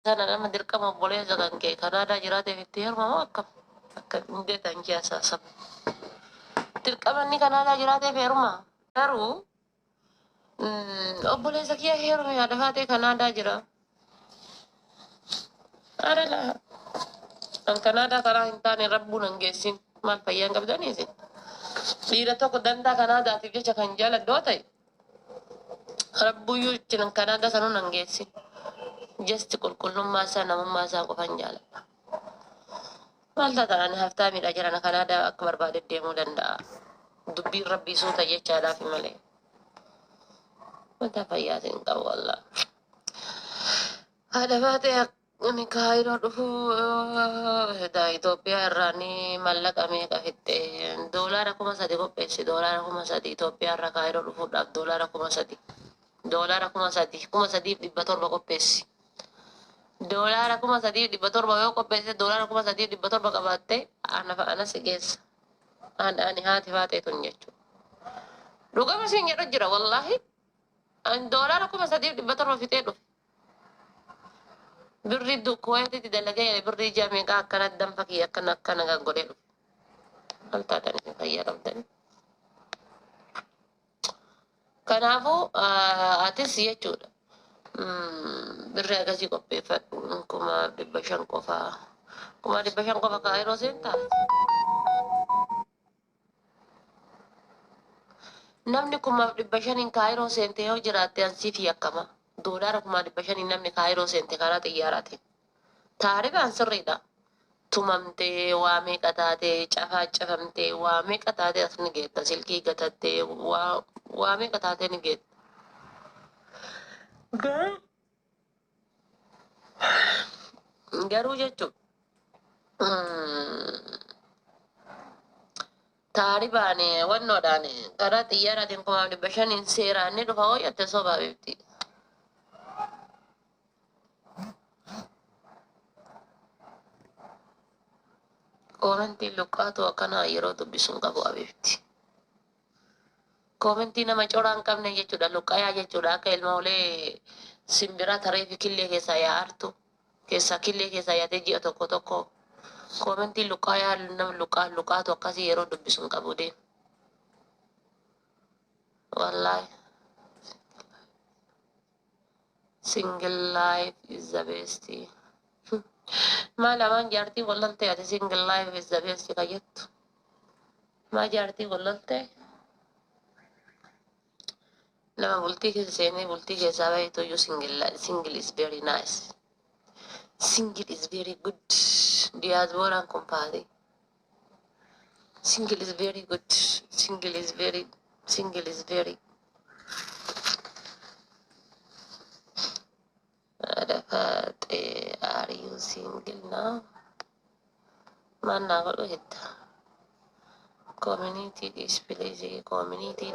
sana nama dirqama obboleessa kan kee Kanaadaa jiraatee itti hirmamu akka hundeetan keessaa saba. Dirqama inni Kanaadaa jiraatee heerumaa. Garuu obboleessa kiyya heerume yaada faatee Kanaadaa jira. Adala. An Kanaadaa karaa hin taane rabbuun hin geessin. Maal fayyaan qabdaniisi? Dhiira tokko dandaa Kanaadaatiif jecha kan jaaladhoo ta'e. Rabbuyyuu jiran Kanaadaa sanuun hin geessin. Jesti qulqullummaa isaa namummaa isaa qofan jaaladha. Maal ta'an haftaa miidhaa jiran Kanaadaa akka barbaade deemuu danda'a. Dubbiin rabbii suuta jechaadhaaf malee. Wanta fayyaatiin qabu wallah. Haadha baatee ani kaayiroo dhufuu Itoophiyaa irraa ni mallaqamee qafitte doolaara 3,000 qopheessi doolaara 3,000 Itoophiyaa irraa kaayiroo dhufuudhaaf doolaara 3,000 doolaara 3,700 qopheessi. Doolaara 3,700 yoo qopheesse doolaara 3,700 qabaatte ana si geessa. Ani haati baatee tun jechuudha. Dhugama siin jedhu jira wallaahi. Ani doolaara 3,700 fixee dhufe. Birri Kuweetitti dalagee birri ija meeqaa akkana danfa kiyya akkana kan godhee dhufe. Maal taatanii fayyaa qabdanii. Kanaafuu atis jechuudha. Birri akkasii qopheeffadhu 500 qofaa. 500 qofa kaayiroo seentaa. Namni 500 kaayiroo seentee yoo jiraatte ansiif yakkama. Doolaara 500 namni kaayiroo seente karaa xiyyaaraati. Taarifaan sirriidha. Tumamtee waa meeqa taatee cafaa cafamtee waa meeqa taatee as ni geetta. Silkii gatattee waa meeqa taatee ni geetta. Garuu jechuun taarifaan wannoodhaan karaa xiyyaaraatiin 500 seeraan ni dhufa hoo yatte sobaa beekti. Koomentiin luqqaatu akkanaa yeroo dubbisuun qabu abeebti. Koomentii nama coraa hin qabne jechuudha. Luqqayaa jechuudha. Akka ilmoolee simbiraa taree fi killee keessaa yaa'artu. Killee keessaa yaatee ji'a tokko tokko. Koomentii luqqayaa nama luqqaatu akkasii yeroo dubbisuun qabu deemu. Wallaahi. Single life is the best. Maal amaan jaartii walloltee ati single life is the best kajettu. Maa jaartii walloltee? Nama bultii keessa seenee bultii keessaa baay'eetu iyyuu single is very nice. Single is very good. Diyaasbooraan kun paate. Single is very good. Single is very. Are you single now? Mana kalau kita community display community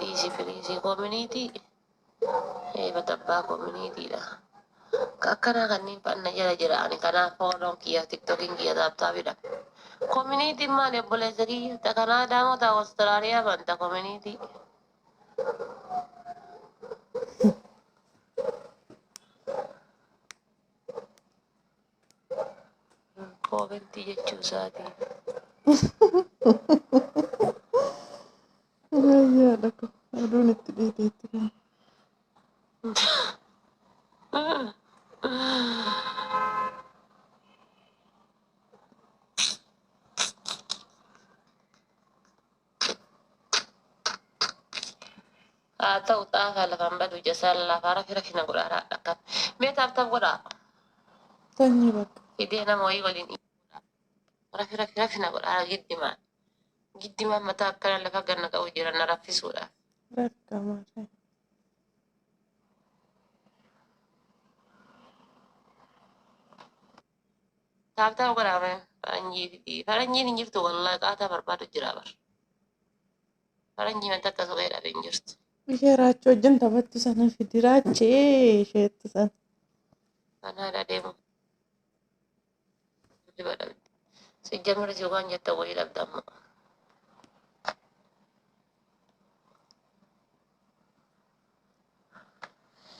betapa community lah kakana kan ni pan jara ani kana follow kia tiktoking kia tapi dah community mana boleh jadi tak Kanada mau tak Australia banta community community jechuu saati. Ayyaadha ko aduun itti dhiiteetti kan. Ta'u xaafaa lafaan badu jasaan lafaa rafina godhaa dhaqan. Mee taaftaaf godhaa? Sanyii bakka. Idee nama wayii waliin rafina godhaa giddimaan mataa akkana lafa ganna qabu jiran na raffisuudhaaf. Rakkamaa ta'e. Taaftaaf godhaa mee faranjiin hin jirtu wallaahi qaataa barbaadu jira bar. Faranjii manta akka soqee dhabee hin jirtu. Ishee raachoo wajjin taphattu sana fidi raachee isheetti sana. Kanaadha deemu. Sejamur si waan jetta wayii dhabda amma.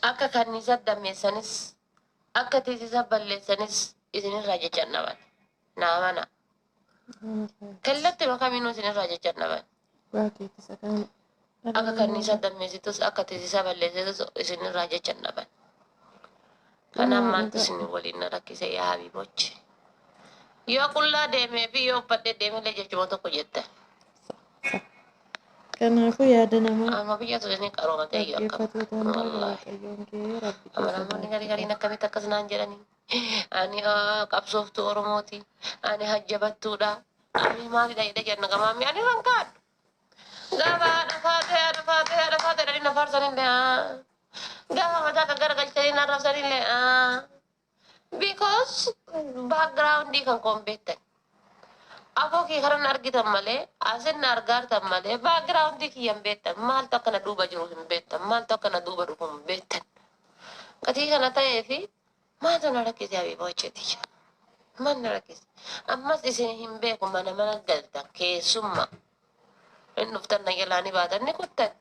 Akka kanniisa dammeessanis akka tiisisa balleessanis isinirraa jechannaban naamana kallatti makaminuu isinirraa jechannaban Baakii isa kan akka kanniisa dammeessitus akka tiisisa balleessitus isinirraa jechannaban kanaan maaltu isin waliin rakkise yaa habiibochi yoo qullaa deemee fi yoo uffadhe deemillee jechuma tokko jette kanaafuu yaada namaa amma biyya turini qarooma ta'e yoo akkam dhaggeeffatoota hundaa waaqayyoon kee rabbi keessa namoonni gariin akkamitti akkas naan jedhanii ani qabsooftuu oromooti ani hajjabattuudha ani maalidha jedhe jenna gamaammi ani kan kaadhu gaafa dhafaatee dhanii na faarsanillee gaafa mataa kan garagalchanii na rabsanillee because backgroundii kan koon beektan afoo kee karan argitan malee asin argaartan malee backgroundii kiyyan beektan maaltu akkana duuba jiru hin beektan maaltu akkana duuba dhufu hin beektan gatii kana ta'ee fi maaltu na rakkise habiiba hojjeti maal na rakkise ammas isin hin beeku mana galtan keessumma hin dhuftan na jalaanii baatan ni kuttan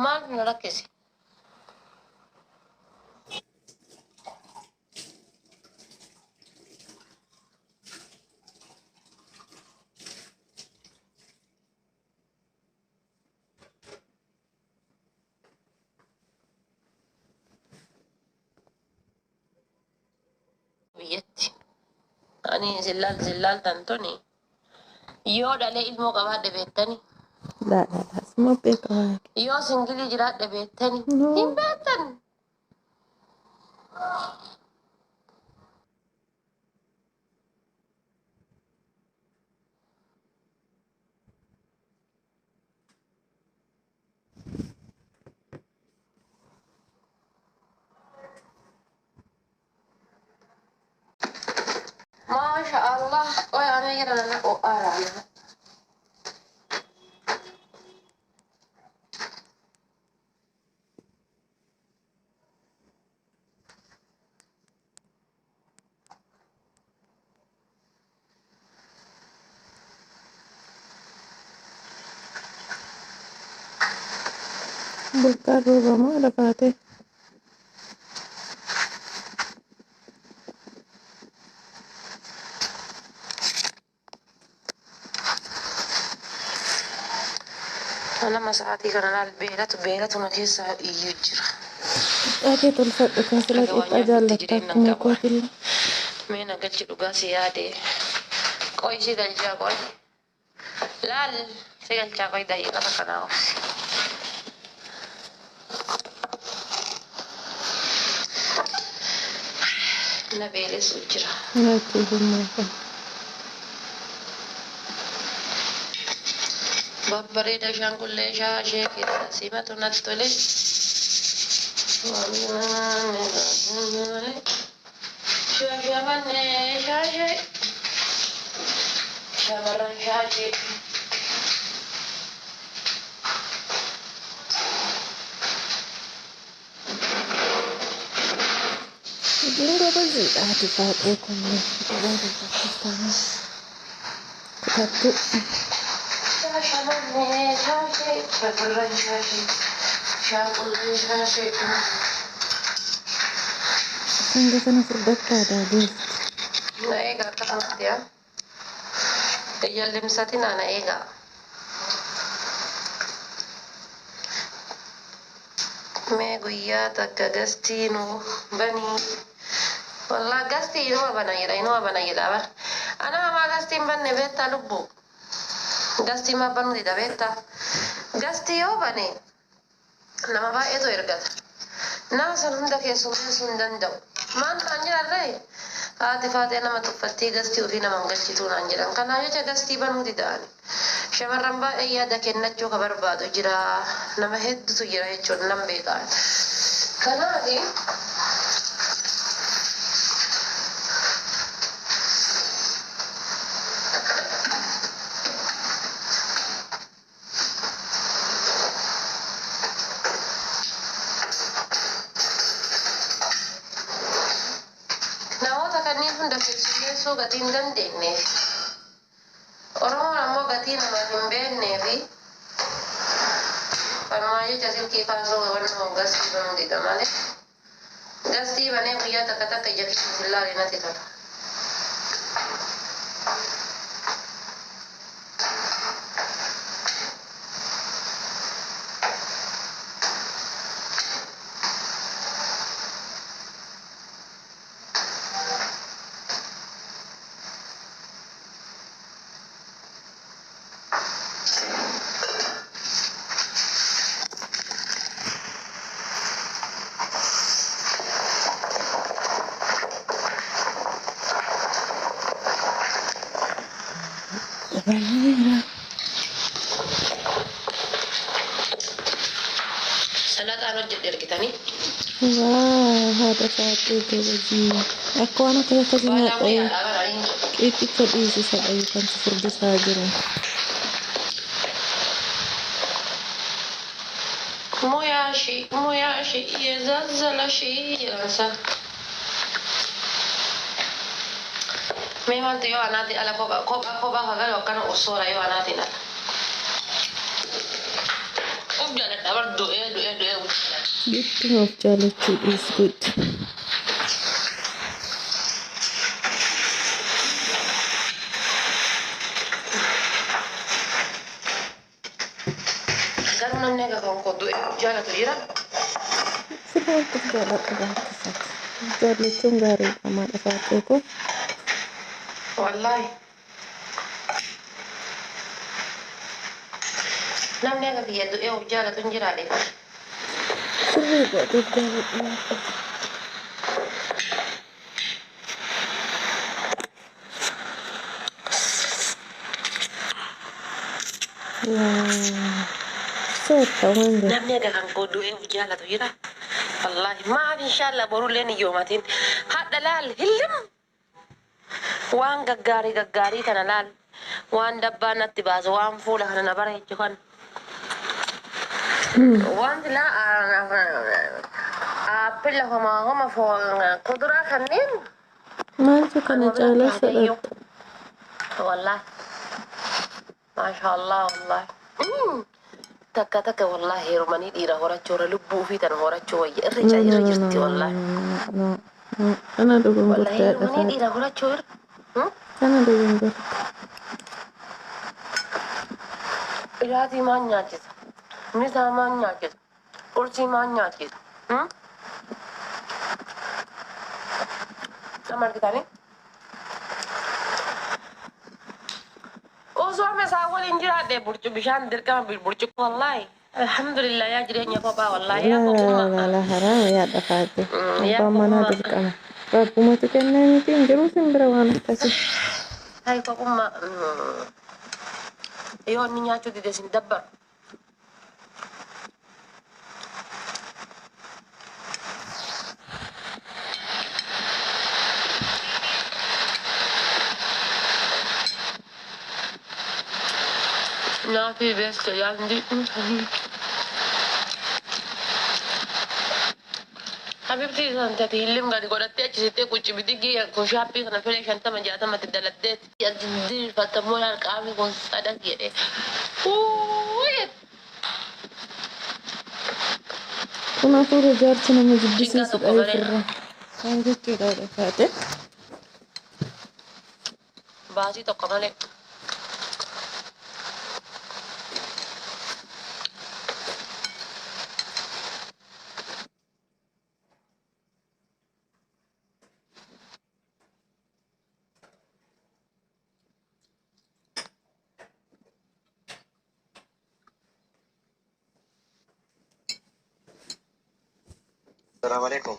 maaltu na rakkise biyyatti ani zillaal tantoni yoo dhalee ilmoo qabaadhe beektani asuma beekamaa yoo singilii jiraadhe beektani No. hin beektan Masya Allah, oh ya aneh ya anak oh arah. bokkaan roobamaa lafaate Mana masaati kana laal beelatu na keessa iyyuu jira. Ate tolfadhu kan sila qixxaa jaallatta akkuma kootilla. Mee na galchi dhugaa si yaade. Qoy si galchaa qoy. Laal si galchaa qoy daqiiqaa takka naa obsi. Na beelesu jira. Lakkee humnaa kan. Babbareeda shaangullee shaashee keessa simatu natti tole. Shaashamannee shaashee. Shamarran shaashee. Hojiin gobaziidha ati faaqee kunneen gobaa dubbatamaa kutattu. Shaashamannee shaashee. Shamarran shaashee. Shaangullee shaashee. Hanga kana furdakkaa daadeessi. Na egaa akka kanatti yaa. Jallimsati na egaa. Mee guyyaa takka gastii nu banii. Wallah gastii inuma bana jedha bar. Ana hamaa gastiin banne beektaa lubbu. Gastii maa banuu dida beektaa. Gastii yoo bane nama baay'eetu ergata. Nama san hunda keessummeessuu hin danda'u. Maal ta'an jirarree? Haati faatee nama tuffattii gastii ofii nama hin galchituu naan jedhan. Kanaaf jecha gastii banuu dida'ani. Shamarran baay'ee yaada kennachuu ka barbaadu jira. Nama hedduutu jira jechuun nan beekaa. Kanaafi namoota kanneen hunda keessummeessuu gatii hin dandeenyeef. Oromoon ammoo gatii nama hin beekneefi kanumaa jecha silkii kaasuu wanni hoggasii banuu dida malee Gastii banee guyyaa takka takka ija kiyya ilaalee natti tola. Banana. Salataan hojjedhe argitanii. Wah, ada satu televisi. Aku anak kecil Baala nggak tahu. guyyaadhaa baranii. Itu tadi sih saya kan seperti saja. Moyaashii yezazzalashii jedhansa. Mee wanti yoo anaatiin ala kophaa hagalu akkana osoora yoo anaatiin ala. Ubjaaladha bar du'ee. Getting of jealousy is good. Garuu namni egaa kan koo du'e jaalatu jira. Sudah terjalan kebahagiaan. Jadi cunggaru sama saat itu. Wallaahi. Namni egaa biyya du'e jaalatu hin jiraadhe. Sudah kok terjalan. Wah, setawan deh. Namni egaa kan koo du'e jaalatu jira. Wallaahi maal inshaallah borullee ni yoomatiin. Hadha laal hillim. Waan gaggaarii kana laal. Waan dabbaa natti baasu waan fuula kana na bareechu kan. Wanti appilla homa kuduraa kanneen. Maaltu kana caalaa fedhata? Wallaahi. Maashaallah wallaahi. Takka wallaahi heerumanii dhiira horachuu irra lubbuu fi tan horachuu wayya irra jirti wallaahi. Kana dhuguun Wallaahi gurgurtaa heerumanii dhiira horachuu irra. Kana dhuguun gurgurtaa. Ilaatii maan nyaachisa? Misaa maan nyaachisa? Qursii maan nyaachisa? Nama argitanii? Osoo amma isaa waliin jiraadhe bishaan dirqama burcuqqoo wallaahi. Alhamdulillah yaa jireenya kophaa wallaahi yaa kopummaa. Laa haraa yaa dhafaate. Yaa Abbaan manaa kopummaa. dirqama. Rabbumatu kennaa miti hin jiru simbira waan akkasii. Hai kopummaa. Yoo inni nyaachuu dide sin dabbaru. Nyaati beekte yaadni. Habibti isaan tati hillim gadi godhattee achisittee qucci bidigii kun shaappii kana filee 50-60 daladdeet. Dirfattammoo qaamni kun sadak jedhee. Kun hafuura jaarsi nama jibbisiisudha ofirraa. Maal jechuudha dhafaate? Baasii tokko malee. السلام عليكم.